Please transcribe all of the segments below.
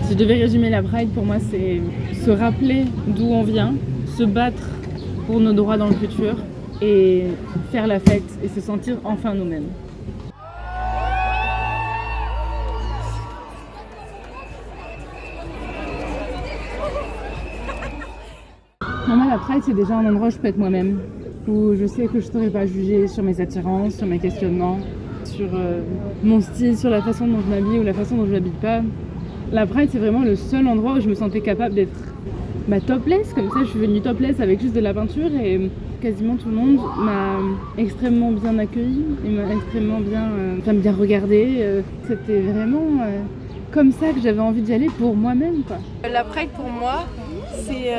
Si je devais résumer la Pride, pour moi, c'est se rappeler d'où on vient, se battre pour nos droits dans le futur et faire la fête et se sentir enfin nous-mêmes. Pour moi, la Pride, c'est déjà un endroit où je peux être moi-même, où je sais que je ne serai pas jugée sur mes attirances, sur mes questionnements, sur mon style, sur la façon dont je m'habille ou la façon dont je m'habille pas. La Pride, c'est vraiment le seul endroit où je me sentais capable d'être topless, comme ça je suis venue topless avec juste de la peinture et quasiment tout le monde m'a extrêmement bien accueillie et m'a extrêmement bien regardée. C'était vraiment comme ça que j'avais envie d'y aller pour moi-même, quoi. La Pride pour moi, c'est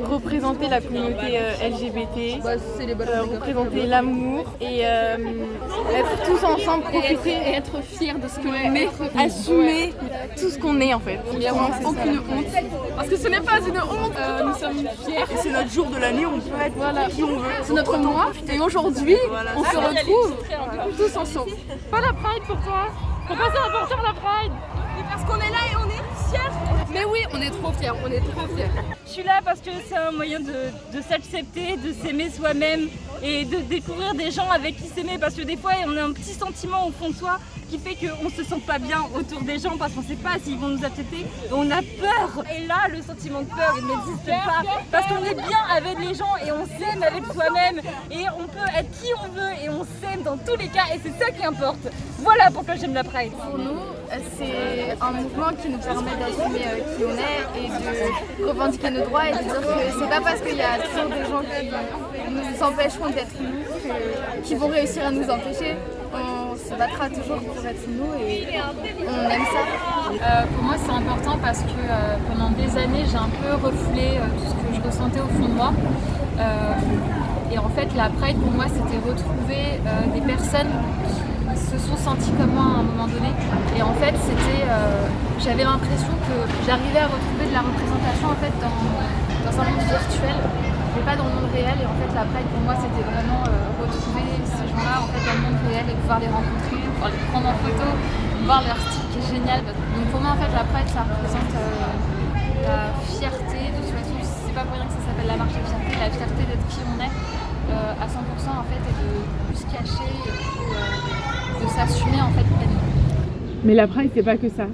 représenter la communauté LGBT, représenter l'amour et être tous ensemble, profiter et être fiers de ce que l'on est, assumer tout ce qu'on est en fait. Il n'y a aucune honte, parce que ce n'est pas une honte, nous sommes fiers. Et c'est notre jour de l'année, on peut être qui on veut. C'est notre mois et aujourd'hui on se retrouve tous ensemble. Pas la Pride pour toi? Pourquoi c'est important la Pride? Parce qu'on est là et on est fiers. Mais oui, on est trop fiers, Je suis là parce que c'est un moyen de s'accepter, de s'aimer soi-même et de découvrir des gens avec qui s'aimer, parce que des fois on a un petit sentiment au fond de soi qui fait qu'on se sent pas bien autour des gens parce qu'on sait pas s'ils vont nous accepter et on a peur. Et là, le sentiment de peur, il n'existe pas parce qu'on est bien avec les gens et on s'aime avec soi-même et on peut être qui on veut et on s'aime dans tous les cas et c'est ça qui importe. Voilà pourquoi j'aime la Pride. Pour nous, c'est un mouvement qui nous permet d'assumer qui on est et de revendiquer nos droits et de dire que c'est pas parce qu'il y a toujours des gens qui nous empêcheront d'être nous qui vont réussir à nous empêcher. On se battra toujours pour être nous et on aime ça. Pour moi c'est important parce que pendant des années j'ai un peu refoulé tout ce que je ressentais au fond de moi. Et en fait la Pride pour moi c'était retrouver des personnes qui se sont senties comme moi à un moment donné. Et en fait j'avais l'impression que j'arrivais à retrouver de la représentation en fait dans un monde virtuel, mais pas dans le monde réel. Et en fait la Pride pour moi c'était vraiment retrouver ces gens-là en fait dans le monde réel et pouvoir les rencontrer, pouvoir les prendre en photo, voir leur style qui est génial. Donc pour moi en fait la Pride ça représente la fierté. De toute façon c'est pas pour rien que ça s'appelle la marche de fierté, la fierté d'être qui on est à 100% en fait et de plus se cacher et de s'assumer en fait pleinement. Mais la Pride, c'est pas que ça.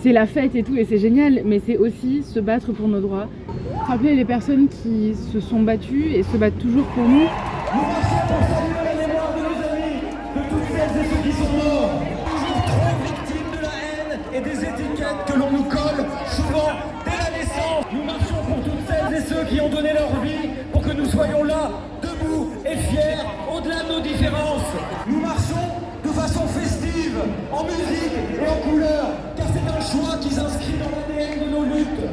C'est la fête et tout, et c'est génial, mais c'est aussi se battre pour nos droits. Rappeler les personnes qui se sont battues et se battent toujours pour nous. Nous marchons pour saluer la mémoire de nos amis, de toutes celles et ceux qui sont morts, toujours trop victimes de la haine et des étiquettes que l'on nous colle, souvent dès la naissance. Nous marchons pour toutes celles et ceux qui ont donné leur vie pour que nous soyons là, debout et fiers, au-delà de nos différences. Nous marchons de façon festive, en musique et en couleur, car c'est un choix qui s'inscrit dans l'ADN de nos luttes.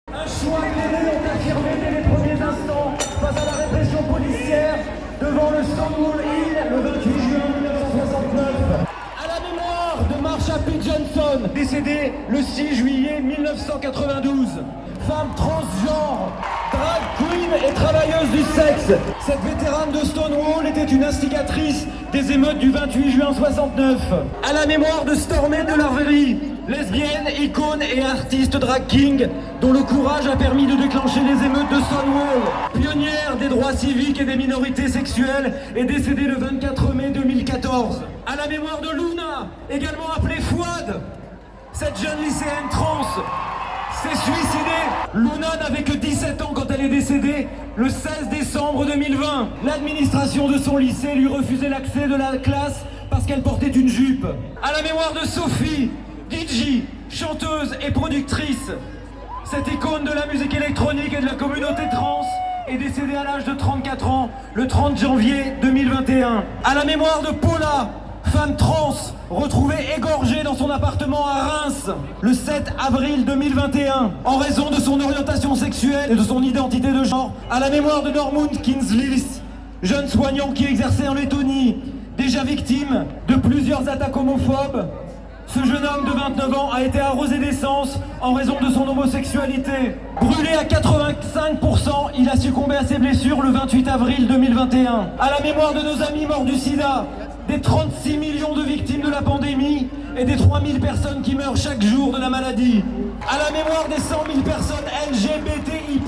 Un choix que les élus ont affirmé dès les premiers instants face à la répression policière devant le Stonewall Inn le 28 juin 1969. À la mémoire de Marsha P. Johnson, décédée le 6 juillet 1992. Femme transgenre, drag queen et travailleuse du sexe. Cette vétérane de Stonewall était une instigatrice des émeutes du 28 juin 69. À la mémoire de Stormy DeLarverie, lesbienne, icône et artiste drag king, dont le courage a permis de déclencher les émeutes de Stonewall. Pionnière des droits civiques et des minorités sexuelles, est décédée le 24 mai 2014. À la mémoire de Luna, également appelée Fouad, cette jeune lycéenne trans s'est suicidée. Luna n'avait que 17 ans quand elle est décédée le 16 décembre 2020. L'administration de son lycée lui refusait l'accès de la classe parce qu'elle portait une jupe. À la mémoire de Sophie, DJ, chanteuse et productrice, cette icône de la musique électronique et de la communauté trans est décédée à l'âge de 34 ans le 30 janvier 2021. À la mémoire de Paula, femme trans, retrouvée égorgée dans son appartement à Reims le 7 avril 2021 en raison de son orientation sexuelle et de son identité de genre. À la mémoire de Normund Kinslis, jeune soignant qui exerçait en Lettonie, déjà victime de plusieurs attaques homophobes. Ce jeune homme de 29 ans a été arrosé d'essence en raison de son homosexualité. Brûlé à 85%, il a succombé à ses blessures le 28 avril 2021. À la mémoire de nos amis morts du sida, des 36 millions de victimes de la pandémie, et des 3000 personnes qui meurent chaque jour de la maladie. À la mémoire des 100 000 personnes LGBTI+,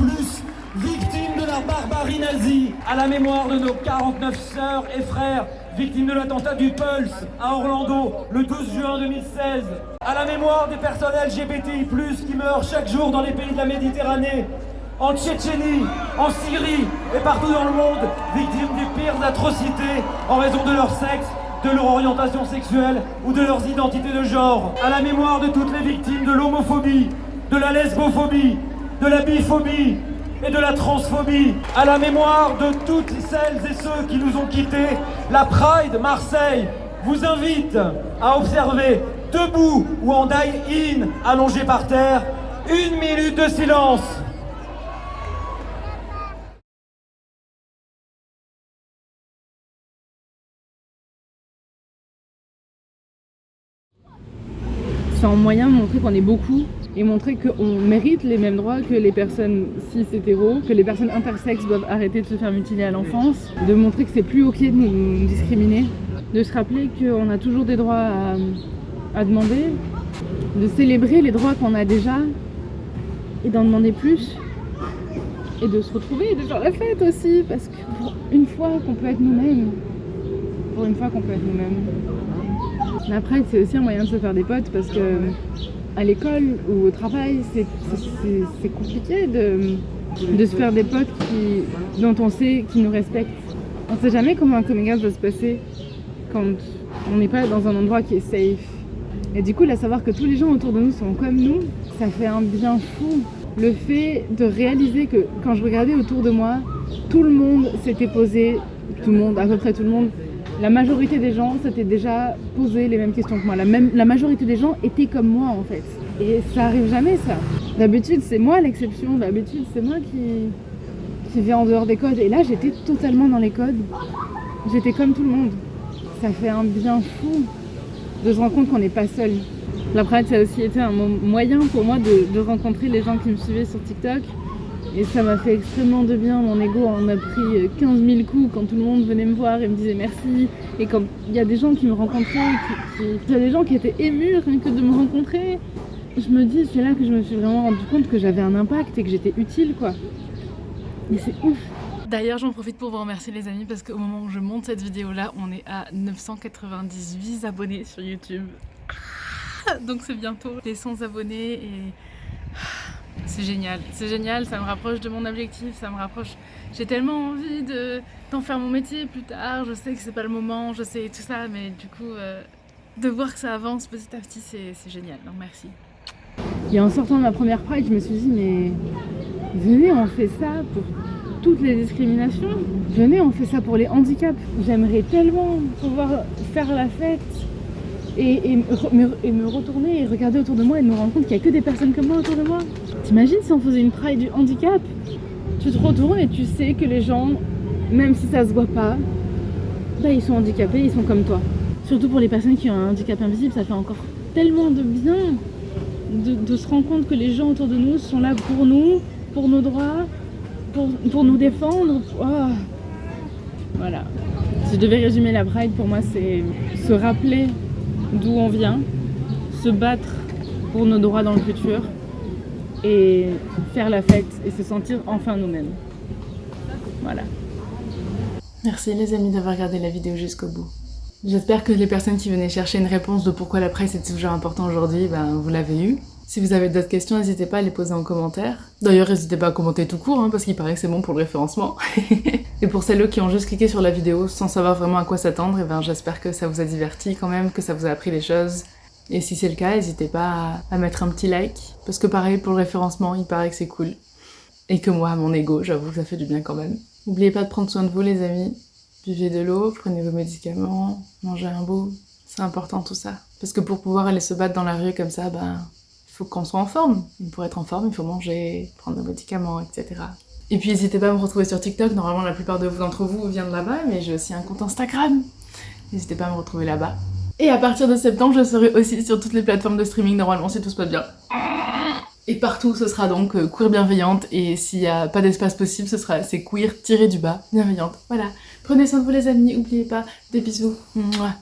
victimes de la barbarie nazie. À la mémoire de nos 49 sœurs et frères, victimes de l'attentat du Pulse à Orlando le 12 juin 2016. À la mémoire des personnes LGBTI+, qui meurent chaque jour dans les pays de la Méditerranée, en Tchétchénie, en Syrie et partout dans le monde, victimes des pires atrocités en raison de leur sexe, de leur orientation sexuelle ou de leurs identités de genre. À la mémoire de toutes les victimes de l'homophobie, de la lesbophobie, de la biphobie et de la transphobie. À la mémoire de toutes celles et ceux qui nous ont quittés, la Pride Marseille vous invite à observer, debout ou en die-in, allongé par terre, 1 minute de silence. C'est un moyen de montrer qu'on est beaucoup et montrer qu'on mérite les mêmes droits que les personnes cis hétéros, que les personnes intersexes doivent arrêter de se faire mutiler à l'enfance, de montrer que c'est plus ok de nous discriminer, de se rappeler qu'on a toujours des droits à demander, de célébrer les droits qu'on a déjà et d'en demander plus, et de se retrouver et de faire la fête aussi, parce que pour une fois qu'on peut être nous-mêmes, La Pride, c'est aussi un moyen de se faire des potes parce que à l'école ou au travail, c'est compliqué de se faire des potes dont on sait qu'ils nous respectent. On sait jamais comment un coming out va se passer quand on n'est pas dans un endroit qui est safe. Et du coup, là, savoir que tous les gens autour de nous sont comme nous, ça fait un bien fou. Le fait de réaliser que quand je regardais autour de moi, tout le monde s'était posé, à peu près tout le monde, la majorité des gens s'étaient déjà posé les mêmes questions que moi. La majorité des gens étaient comme moi en fait. Et ça arrive jamais ça. D'habitude c'est moi l'exception, d'habitude c'est moi qui vais en dehors des codes. Et là j'étais totalement dans les codes. J'étais comme tout le monde. Ça fait un bien fou de se rendre compte qu'on n'est pas seul. La Pride ça a aussi été un moyen pour moi de rencontrer les gens qui me suivaient sur TikTok. Et ça m'a fait extrêmement de bien, mon ego en a pris 15 000 coups quand tout le monde venait me voir et me disait merci. Et quand il y a des gens qui me rencontraient, il y a des gens qui étaient émus rien que de me rencontrer. Je me dis, c'est là que je me suis vraiment rendu compte que j'avais un impact et que j'étais utile quoi. Et c'est ouf. D'ailleurs, j'en profite pour vous remercier les amis parce qu'au moment où je monte cette vidéo là, on est à 998 abonnés sur YouTube. Donc c'est bientôt les 100 abonnés et... c'est génial, ça me rapproche de mon objectif, ça me rapproche. J'ai tellement envie d'en faire mon métier plus tard, je sais que c'est pas le moment, je sais tout ça, mais du coup, de voir que ça avance petit à petit, c'est génial, donc merci. Et en sortant de ma première Pride, je me suis dit, mais venez, on fait ça pour toutes les discriminations, venez, on fait ça pour les handicaps. J'aimerais tellement pouvoir faire la fête et me retourner et regarder autour de moi et me rendre compte qu'il n'y a que des personnes comme moi autour de moi. T'imagines si on faisait une Pride du handicap? Tu te retournes et tu sais que les gens, même si ça se voit pas, bah ils sont handicapés, ils sont comme toi. Surtout pour les personnes qui ont un handicap invisible, ça fait encore tellement de bien de se rendre compte que les gens autour de nous sont là pour nous, pour nos droits, pour nous défendre. Oh. Voilà. Si je devais résumer la Pride, pour moi c'est se rappeler d'où on vient, se battre pour nos droits dans le futur et faire la fête et se sentir enfin nous-mêmes. Voilà. Merci les amis d'avoir regardé la vidéo jusqu'au bout. J'espère que les personnes qui venaient chercher une réponse de pourquoi la Pride c'est toujours important aujourd'hui, vous l'avez eu. Si vous avez d'autres questions, n'hésitez pas à les poser en commentaire. D'ailleurs, n'hésitez pas à commenter tout court, parce qu'il paraît que c'est bon pour le référencement. Et pour celles qui ont juste cliqué sur la vidéo sans savoir vraiment à quoi s'attendre, j'espère que ça vous a diverti quand même, que ça vous a appris des choses. Et si c'est le cas, n'hésitez pas à mettre un petit like, parce que pareil, pour le référencement, il paraît que c'est cool. Et que moi, mon ego, j'avoue que ça fait du bien quand même. N'oubliez pas de prendre soin de vous les amis. Buvez de l'eau, prenez vos médicaments, mangez un bout. C'est important tout ça. Parce que pour pouvoir aller se battre dans la rue comme ça, il faut qu'on soit en forme. Et pour être en forme, il faut manger, prendre nos médicaments, etc. Et puis n'hésitez pas à me retrouver sur TikTok. Normalement, la plupart d'entre vous viennent de là-bas, mais j'ai aussi un compte Instagram. N'hésitez pas à me retrouver là-bas. Et à partir de septembre, je serai aussi sur toutes les plateformes de streaming, normalement, si tout se passe bien. Et partout, ce sera donc queer bienveillante. Et s'il n'y a pas d'espace possible, c'est queer-bienveillante. Voilà. Prenez soin de vous les amis, n'oubliez pas. Des bisous. Mouah.